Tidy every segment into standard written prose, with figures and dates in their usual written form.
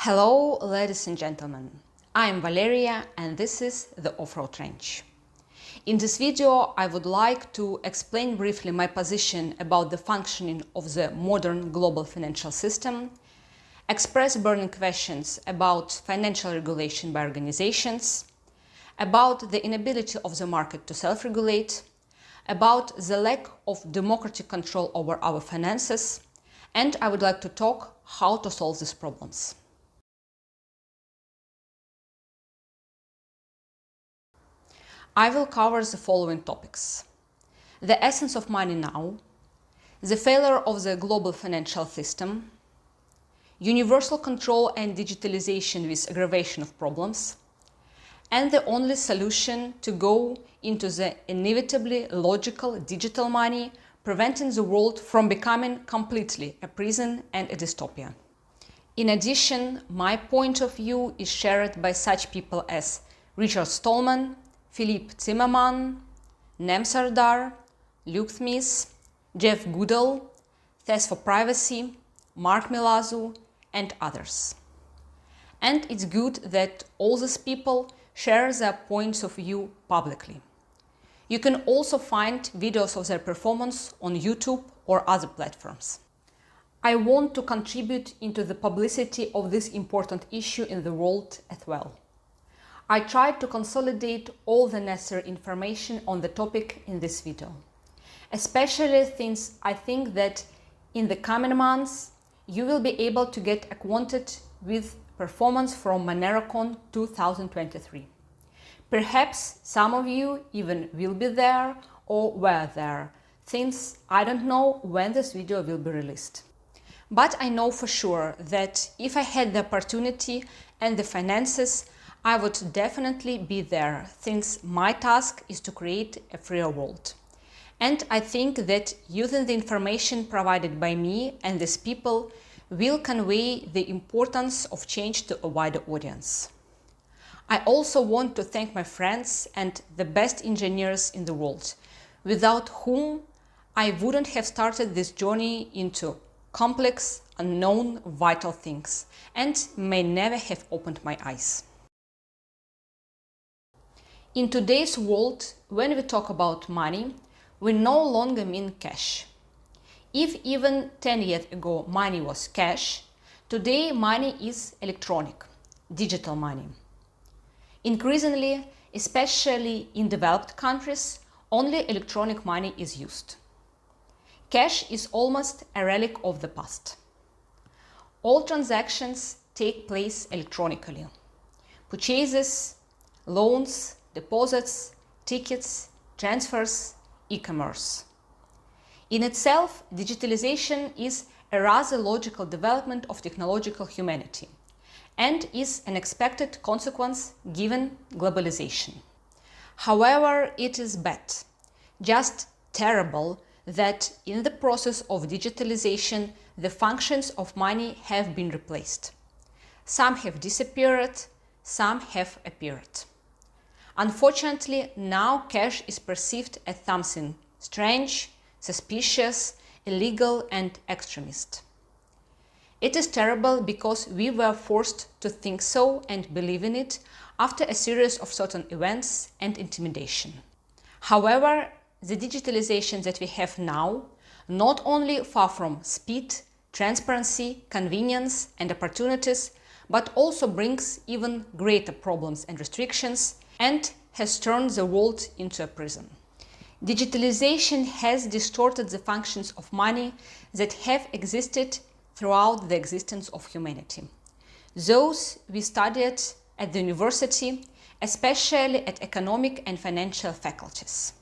Hello, ladies and gentlemen. I am Valeria and this is the Off-Road Range. In this video, I would like to explain briefly my position about the functioning of the modern global financial system, express burning questions about financial regulation by organizations, about the inability of the market to self-regulate, about the lack of democratic control over our finances, and I would like to talk how to solve these problems. I will cover the following topics: the essence of money now, the failure of the global financial system, universal control and digitalization with aggravation of problems, and the only solution to go into the inevitably logical digital money, preventing the world from becoming completely a prison and a dystopia. In addition, my point of view is shared by such people as Richard Stallman, Philippe Zimmermann, Nem Sardar, Luke Smith, Jeff Goodall, Tess for Privacy, Mark Milazzo, and others. And it's good that all these people share their points of view publicly. You can also find videos of their performance on YouTube or other platforms. I want to contribute into the publicity of this important issue in the world as well. I tried to consolidate all the necessary information on the topic in this video, especially since I think that in the coming months you will be able to get acquainted with performance from MoneroCon 2023. Perhaps some of you even will be there or were there, since I don't know when this video will be released. But I know for sure that if I had the opportunity and the finances, I would definitely be there, since my task is to create a freer world. And I think that using the information provided by me and these people will convey the importance of change to a wider audience. I also want to thank my friends and the best engineers in the world, without whom I wouldn't have started this journey into complex, unknown, vital things, and may never have opened my eyes. In today's world, when we talk about money, we no longer mean cash. If even 10 years ago money was cash, today money is electronic, digital money. Increasingly, especially in developed countries, only electronic money is used. Cash is almost a relic of the past. All transactions take place electronically. Purchases, loans, deposits, tickets, transfers, e-commerce. In itself, digitalization is a rather logical development of technological humanity and is an expected consequence given globalization. However, it is bad, just terrible, that in the process of digitalization, the functions of money have been replaced. Some have disappeared, some have appeared. Unfortunately, now cash is perceived as something strange, suspicious, illegal, and extremist. It is terrible because we were forced to think so and believe in it after a series of certain events and intimidation. However, the digitalization that we have now not only far from speed, transparency, convenience, and opportunities, but also brings even greater problems and restrictions and has turned the world into a prison. Digitalization has distorted the functions of money that have existed throughout the existence of humanity. Those we studied at the university, especially at economic and financial faculties.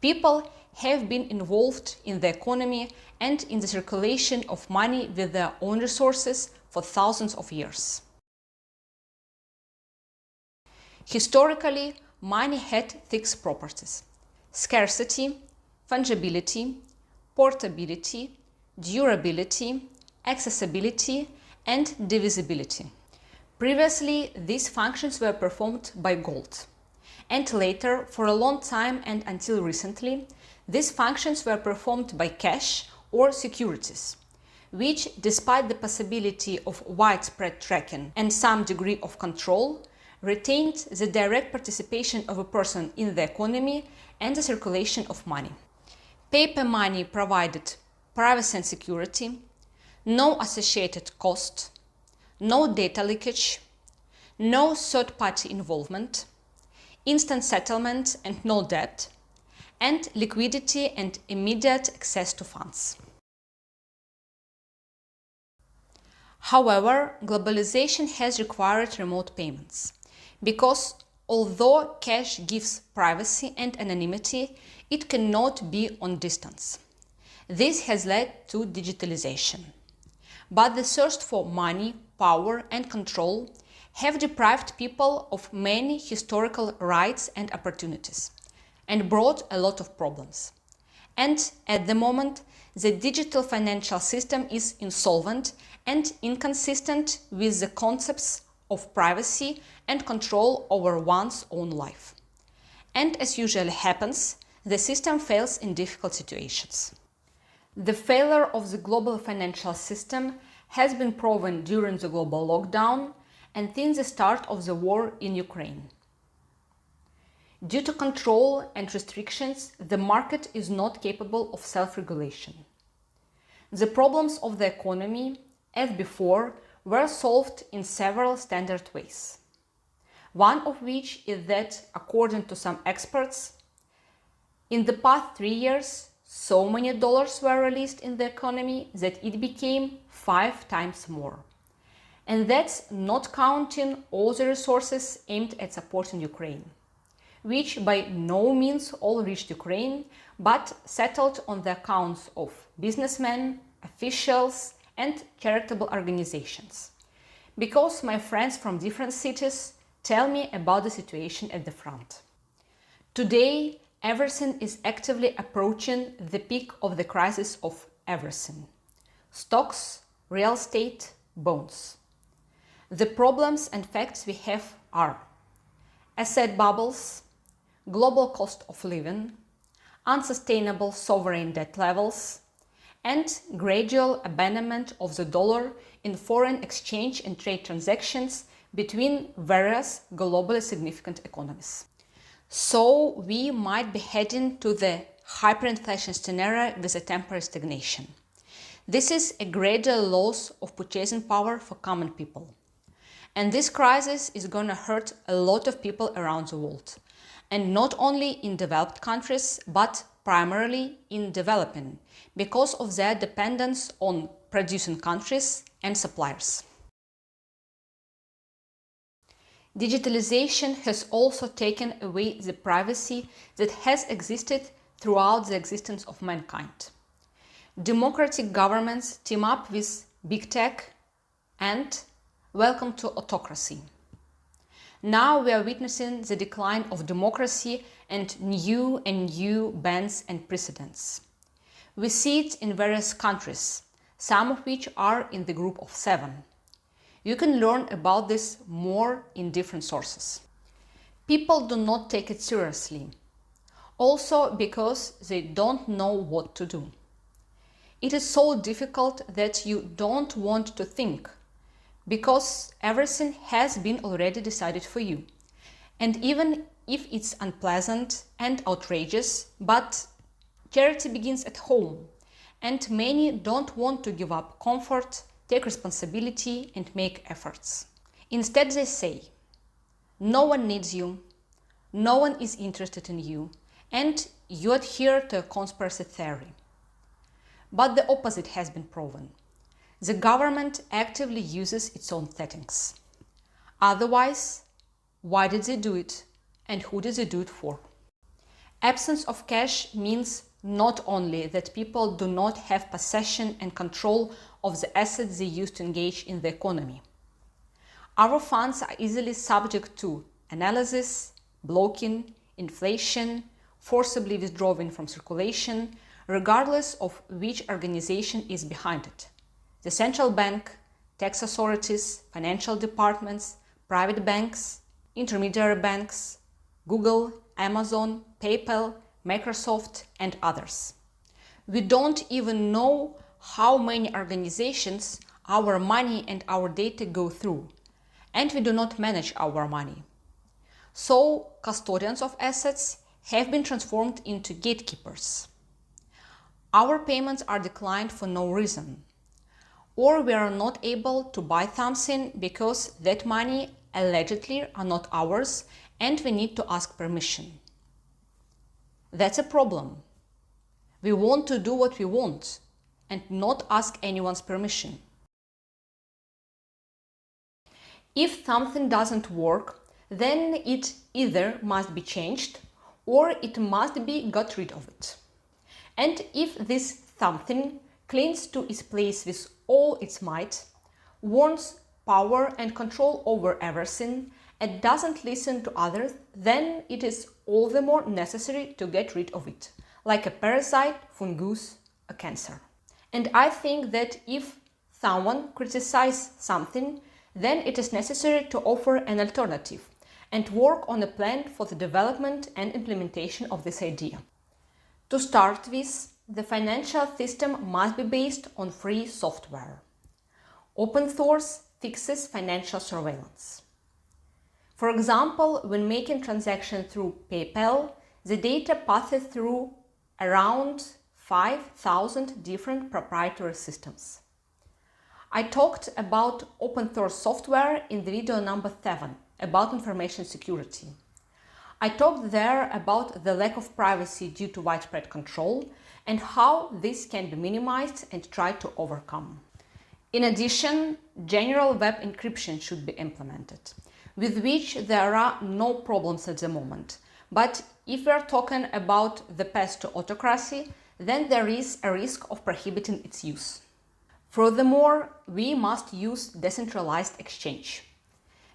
People have been involved in the economy and in the circulation of money with their own resources for thousands of years. Historically, money had fixed properties: scarcity, fungibility, portability, durability, accessibility, and divisibility. Previously, these functions were performed by gold. And later, for a long time and until recently, these functions were performed by cash or securities, which, despite the possibility of widespread tracking and some degree of control, retained the direct participation of a person in the economy and the circulation of money. Paper money provided privacy and security, no associated cost, no data leakage, no third-party involvement, instant settlement and no debt, and liquidity and immediate access to funds. However, globalization has required remote payments, because although cash gives privacy and anonymity, it cannot be on distance. This has led to digitalization. But the thirst for money, power, and control have deprived people of many historical rights and opportunities, and brought a lot of problems. And at the moment, the digital financial system is insolvent and inconsistent with the concepts of privacy and control over one's own life. And as usually happens, the system fails in difficult situations. The failure of the global financial system has been proven during the global lockdown and since the start of the war in Ukraine. Due to control and restrictions, the market is not capable of self-regulation. The problems of the economy, as before, were solved in several standard ways. One of which is that, according to some experts, in the past 3 years, so many dollars were released in the economy that it became 5 times more. And that's not counting all the resources aimed at supporting Ukraine, which by no means all reached Ukraine, but settled on the accounts of businessmen, officials, and charitable organizations. Because my friends from different cities tell me about the situation at the front. Today, everything is actively approaching the peak of the crisis of everything: stocks, real estate, bonds. The problems and facts we have are asset bubbles, global cost of living, unsustainable sovereign debt levels, and gradual abandonment of the dollar in foreign exchange and trade transactions between various globally significant economies. So we might be heading to the hyperinflation scenario with a temporary stagnation. This is a gradual loss of purchasing power for common people. And this crisis is going to hurt a lot of people around the world. And not only in developed countries, but primarily in developing, because of their dependence on producing countries and suppliers. Digitalization has also taken away the privacy that has existed throughout the existence of mankind. Democratic governments team up with big tech and welcome to autocracy. Now we are witnessing the decline of democracy and new bans and precedents. We see it in various countries, some of which are in the group of 7. You can learn about this more in different sources. People do not take it seriously, also because they don't know what to do. It is so difficult that you don't want to think, because everything has been already decided for you. And even if it's unpleasant and outrageous, but charity begins at home, and many don't want to give up comfort, take responsibility, and make efforts. Instead, they say, no one needs you, no one is interested in you, and you adhere to a conspiracy theory. But the opposite has been proven. The government actively uses its own settings. Otherwise, why did they do it, and who did they do it for? Absence of cash means not only that people do not have possession and control of the assets they use to engage in the economy. Our funds are easily subject to analysis, blocking, inflation, forcibly withdrawing from circulation, regardless of which organization is behind it. The central bank, tax authorities, financial departments, private banks, intermediary banks, Google, Amazon, PayPal, Microsoft, and others. We don't even know how many organizations our money and our data go through, and we do not manage our money. So, custodians of assets have been transformed into gatekeepers. Our payments are declined for no reason, or we are not able to buy something because that money allegedly are not ours and we need to ask permission. That's a problem. We want to do what we want and not ask anyone's permission. If something doesn't work, then it either must be changed or it must be got rid of it. And if this something clings to its place with all its might, wants power and control over everything, and doesn't listen to others, then it is all the more necessary to get rid of it, like a parasite, fungus, a cancer. And I think that if someone criticizes something, then it is necessary to offer an alternative and work on a plan for the development and implementation of this idea. To start with, the financial system must be based on free software. Open source fixes financial surveillance. For example, when making transactions through PayPal, the data passes through around 5,000 different proprietary systems. I talked about open source software in the video number 7 about information security. I talked there about the lack of privacy due to widespread control and how this can be minimized and tried to overcome. In addition, general web encryption should be implemented, with which there are no problems at the moment. But if we are talking about the path to autocracy, then there is a risk of prohibiting its use. Furthermore, we must use decentralized exchange.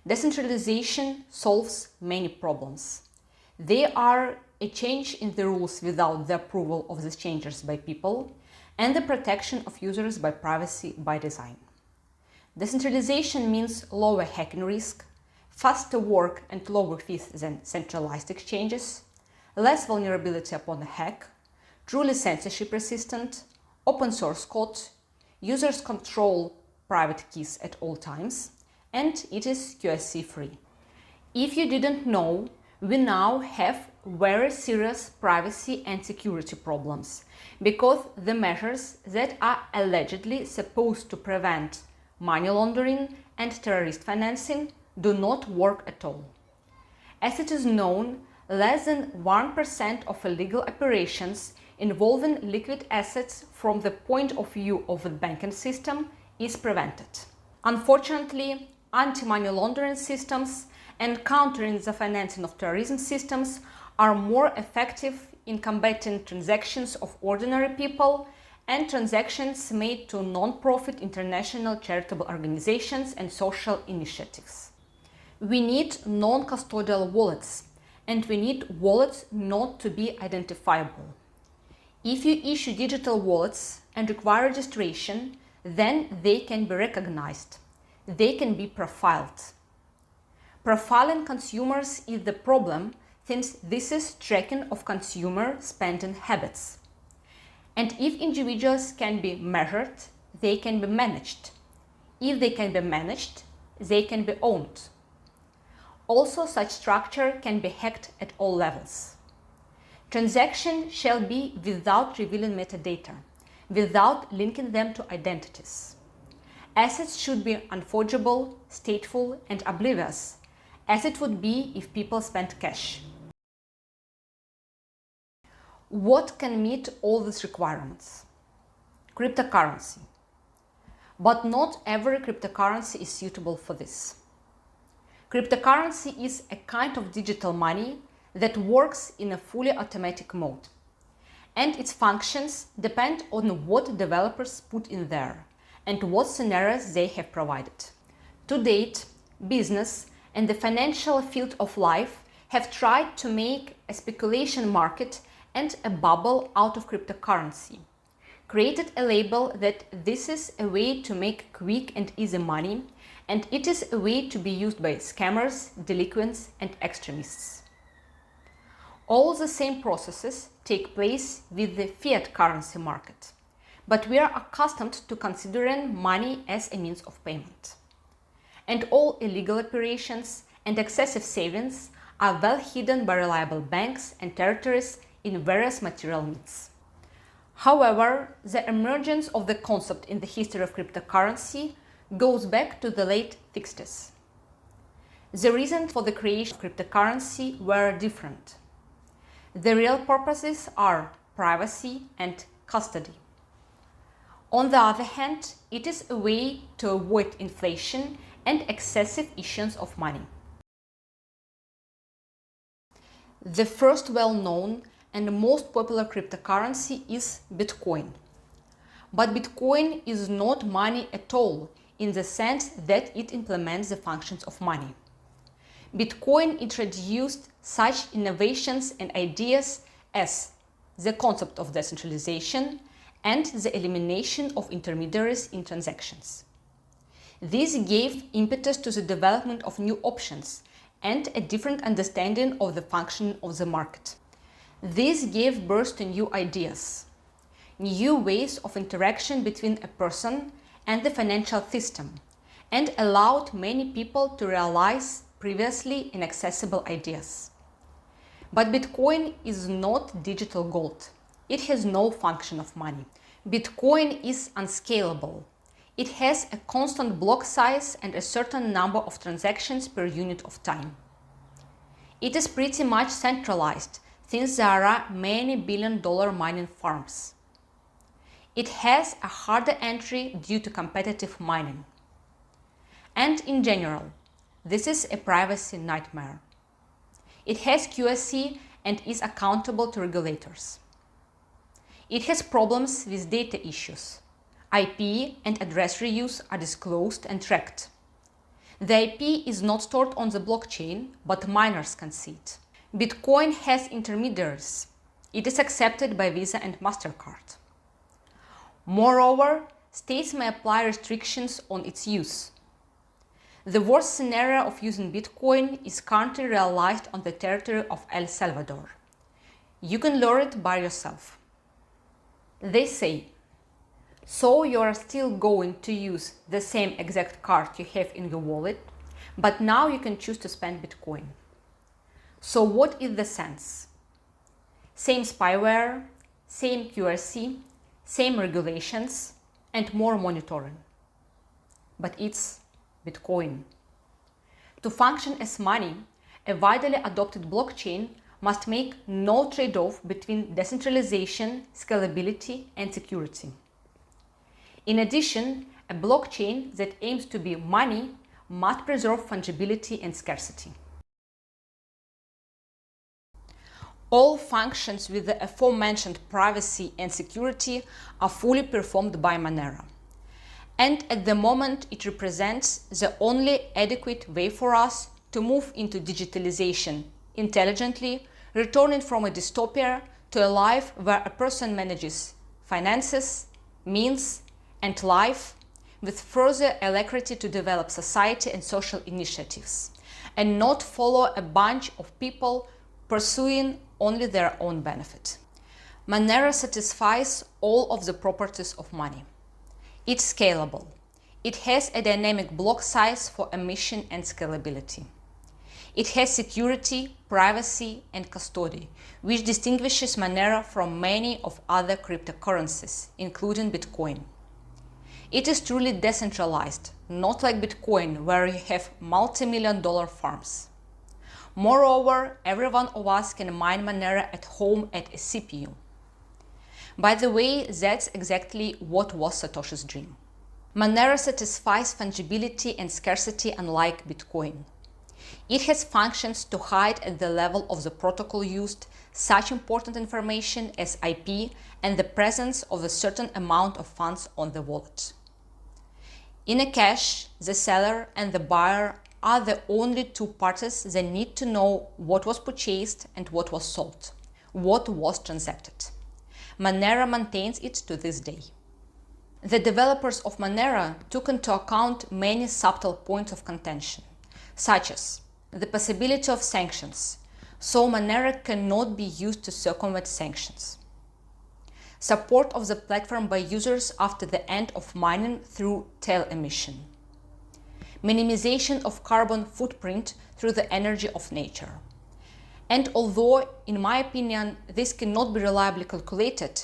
Decentralization solves many problems. They are a change in the rules without the approval of the changes by people and the protection of users by privacy by design. Decentralization means lower hacking risk, faster work and lower fees than centralized exchanges, less vulnerability upon a hack, truly censorship resistant, open source code, users control private keys at all times, and it is QSC free. If you didn't know, we now have very serious privacy and security problems because the measures that are allegedly supposed to prevent money laundering and terrorist financing do not work at all. As it is known, less than 1% of illegal operations involving liquid assets from the point of view of the banking system is prevented. Unfortunately, anti-money laundering systems and countering the financing of terrorism systems are more effective in combating transactions of ordinary people and transactions made to non-profit international charitable organizations and social initiatives. We need non-custodial wallets, and we need wallets not to be identifiable. If you issue digital wallets and require registration, then they can be recognized. They can be profiled. Profiling consumers is the problem since this is tracking of consumer spending habits. And if individuals can be measured, they can be managed. If they can be managed, they can be owned. Also, such structure can be hacked at all levels. Transactions shall be without revealing metadata, without linking them to identities. Assets should be unforgeable, stateful, and oblivious, as it would be if people spent cash. What can meet all these requirements? Cryptocurrency. But not every cryptocurrency is suitable for this. Cryptocurrency is a kind of digital money that works in a fully automatic mode, and its functions depend on what developers put in there and what scenarios they have provided. To date, business and the financial field of life have tried to make a speculation market and a bubble out of cryptocurrency, created a label that this is a way to make quick and easy money, and it is a way to be used by scammers, delinquents, and extremists. All the same processes take place with the fiat currency market, but we are accustomed to considering money as a means of payment. And all illegal operations and excessive savings are well hidden by reliable banks and territories in various material needs. However, the emergence of the concept in the history of cryptocurrency goes back to the late 60s. The reasons for the creation of cryptocurrency were different. The real purposes are privacy and custody. On the other hand, it is a way to avoid inflation and excessive issuance of money. The first well-known and most popular cryptocurrency is Bitcoin. But Bitcoin is not money at all, in the sense that it implements the functions of money. Bitcoin introduced such innovations and ideas as the concept of decentralization and the elimination of intermediaries in transactions. This gave impetus to the development of new options and a different understanding of the function of the market. This gave birth to new ideas, new ways of interaction between a person and the financial system, and allowed many people to realize previously inaccessible ideas. But Bitcoin is not digital gold. It has no function of money. Bitcoin is unscalable. It has a constant block size and a certain number of transactions per unit of time. It is pretty much centralized, since there are many billion-dollar mining farms. It has a harder entry due to competitive mining. And in general, this is a privacy nightmare. It has QSE and is accountable to regulators. It has problems with data issues. IP and address reuse are disclosed and tracked. The IP is not stored on the blockchain, but miners can see it. Bitcoin has intermediaries. It is accepted by Visa and MasterCard. Moreover, states may apply restrictions on its use. The worst scenario of using Bitcoin is currently realized on the territory of El Salvador. You can learn it by yourself. They say, so you are still going to use the same exact card you have in your wallet, but now you can choose to spend Bitcoin. So what is the sense? Same spyware, same QRC, same regulations, and more monitoring. But it's Bitcoin. To function as money, a widely adopted blockchain must make no trade-off between decentralization, scalability, and security. In addition, a blockchain that aims to be money must preserve fungibility and scarcity. All functions with the aforementioned privacy and security are fully performed by Monero. And at the moment, it represents the only adequate way for us to move into digitalization intelligently, returning from a dystopia to a life where a person manages finances, means, and life with further alacrity to develop society and social initiatives, and not follow a bunch of people pursuing only their own benefit. Monero satisfies all of the properties of money. It's scalable. It has a dynamic block size for emission and scalability. It has security, privacy, and custody, which distinguishes Monero from many of other cryptocurrencies, including Bitcoin. It is truly decentralized, not like Bitcoin, where you have multi-million-dollar farms. Moreover, every one of us can mine Monero at home at a CPU. By the way, that's exactly what was Satoshi's dream. Monero satisfies fungibility and scarcity unlike Bitcoin. It has functions to hide at the level of the protocol used such important information as IP and the presence of a certain amount of funds on the wallet. In a cash, the seller and the buyer are the only two parties that need to know what was purchased and what was sold, what was transacted. Monero maintains it to this day. The developers of Monero took into account many subtle points of contention, such as the possibility of sanctions, so Monero cannot be used to circumvent sanctions. support of the platform by users after the end of mining through tail emission, minimization of carbon footprint through the energy of nature. And although, in my opinion, this cannot be reliably calculated,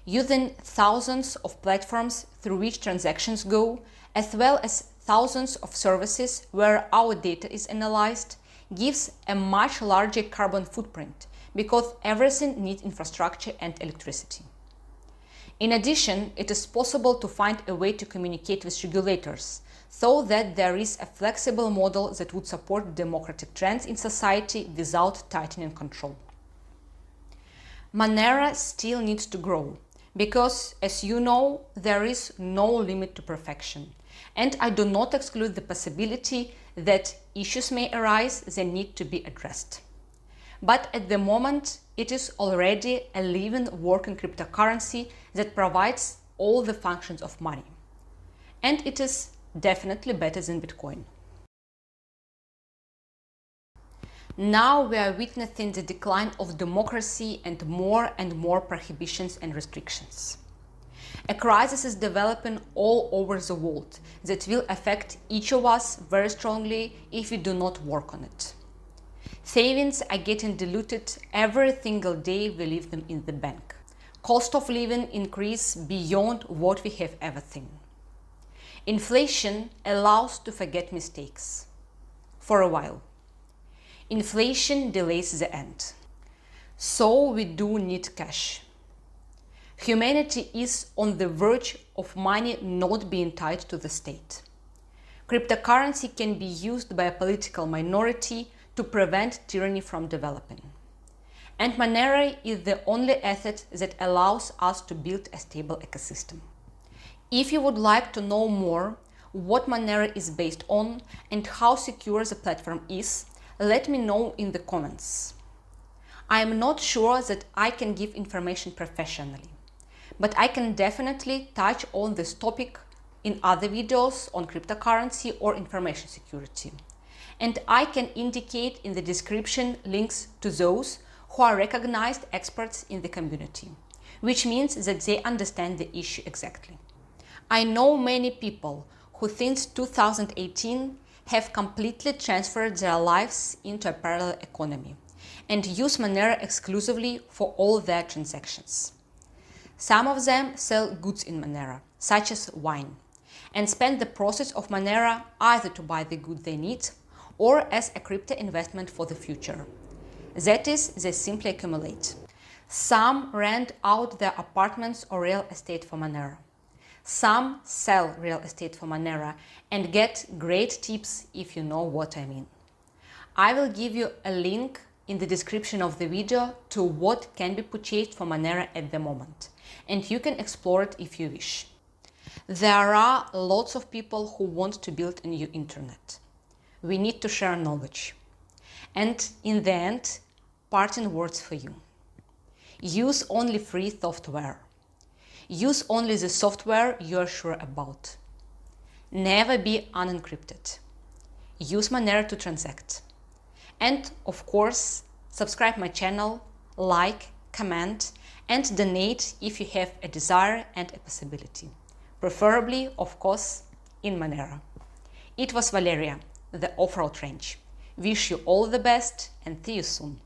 using thousands of platforms through which transactions go, as well as thousands of services where our data is analyzed, gives a much larger carbon footprint because everything needs infrastructure and electricity. In addition, it is possible to find a way to communicate with regulators so that there is a flexible model that would support democratic trends in society without tightening control. Monero still needs to grow because, as you know, there is no limit to perfection. And I do not exclude the possibility that issues may arise that need to be addressed. But at the moment, it is already a living, working cryptocurrency that provides all the functions of money. And it is definitely better than Bitcoin. Now we are witnessing the decline of democracy and more prohibitions and restrictions. A crisis is developing all over the world that will affect each of us very strongly if we do not work on it. Savings are getting diluted every single day we leave them in the bank. Cost of living increase beyond what we have ever seen. Inflation allows to forget mistakes for a while. Inflation delays the end. So we do need cash. Humanity is on the verge of money not being tied to the state. Cryptocurrency can be used by a political minority to prevent tyranny from developing. And Monero is the only asset that allows us to build a stable ecosystem. If you would like to know more what Monero is based on and how secure the platform is, let me know in the comments. I am not sure that I can give information professionally, but I can definitely touch on this topic in other videos on cryptocurrency or information security. And I can indicate in the description links to those who are recognized experts in the community, which means that they understand the issue exactly. I know many people who since 2018 have completely transferred their lives into a parallel economy and use Monero exclusively for all their transactions. Some of them sell goods in Monero, such as wine, and spend the process of Monero either to buy the good they need or as a crypto investment for the future. That is, they simply accumulate. Some rent out their apartments or real estate for Monero. Some sell real estate for Monero and get great tips if you know what I mean. I will give you a link in the description of the video to what can be purchased for Monero at the moment, and you can explore it if you wish. There are lots of people who want to build a new internet. We need to share knowledge. And in the end, parting words for you. Use only free software. Use only the software you are sure about. Never be unencrypted. Use Monero to transact. And of course, subscribe my channel, like, comment, and donate if you have a desire and a possibility. Preferably, of course, in Monero. It was Valeria, the Off-Road Range. Wish you all the best and see you soon.